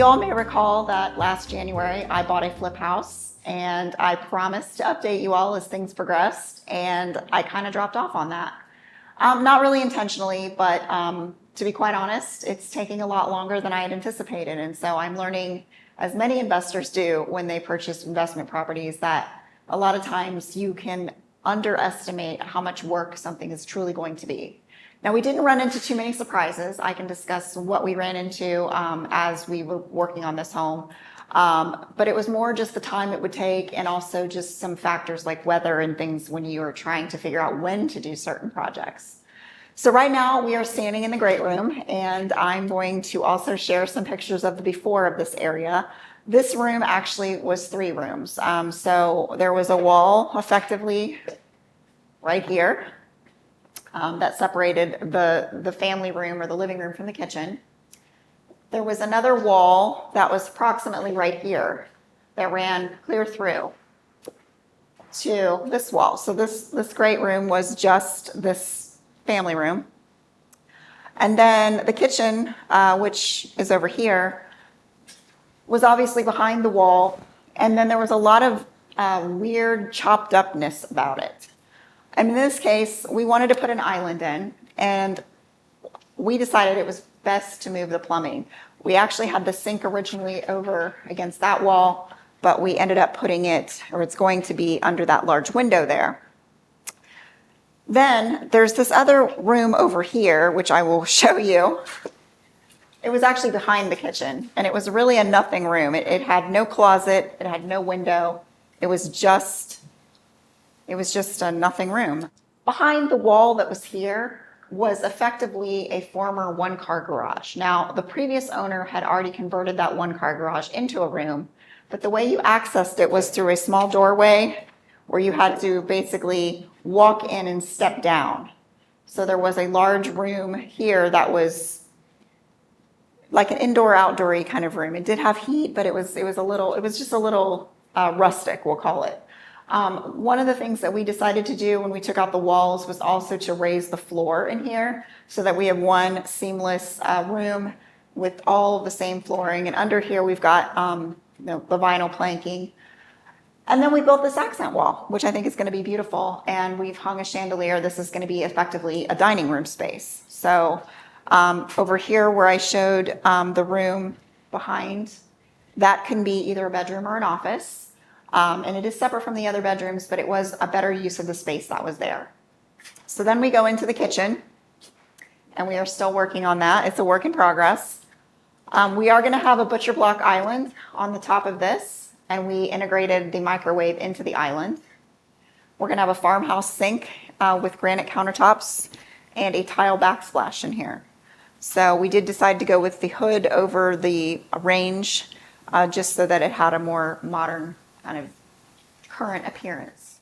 all may recall that last January I bought a flip house, and I promised to update you all as things progressed, and I kind of dropped off on that. Not really intentionally, but to be quite honest, it's taking a lot longer than I had anticipated. And so I'm learning, as many investors do when they purchase investment properties, that a lot of times you can underestimate how much work something is truly going to be. Now, we didn't run into too many surprises. I can discuss what we ran into as we were working on this home. But it was more just the time it would take, and also just some factors like weather and things when you are trying to figure out when to do certain projects. So right now we are standing in the great room, and I'm going to also share some pictures of the before of this area. This room actually was 3 rooms. So there was a wall effectively right here that separated the family room or the living room from the kitchen. There was another wall that was approximately right here that ran clear through to this wall. So this great room was just this family room. And then the kitchen, which is over here, was obviously behind the wall. And then there was a lot of weird chopped upness about it. And in this case, we wanted to put an island in, and we decided it was best to move the plumbing. We actually had the sink originally over against that wall, but we ended up putting it, or it's going to be under that large window there. Then there's this other room over here, which I will show you. It was actually behind the kitchen, and it was really a nothing room. It had no closet, it had no window. It was just a nothing room. Behind the wall that was here was effectively a former one-car garage. Now, the previous owner had already converted that one-car garage into a room, but the way you accessed it was through a small doorway where you had to basically walk in and step down. So there was a large room here that was like an indoor-outdoory kind of room. It did have heat, but it was just a little rustic, we'll call it. One of the things that we decided to do when we took out the walls was also to raise the floor in here so that we have one seamless room with all of the same flooring. And under here we've got the vinyl planking. And then we built this accent wall, which I think is going to be beautiful. And we've hung a chandelier. This is going to be effectively a dining room space. So over here where I showed the room behind, that can be either a bedroom or an office. And it is separate from the other bedrooms, but it was a better use of the space that was there. So then we go into the kitchen, and we are still working on that. It's a work in progress. We are going to have a butcher block island on the top of this, and we integrated the microwave into the island. We're going to have a farmhouse sink with granite countertops and a tile backsplash in here. So we did decide to go with the hood over the range just so that it had a more modern kind of current appearance.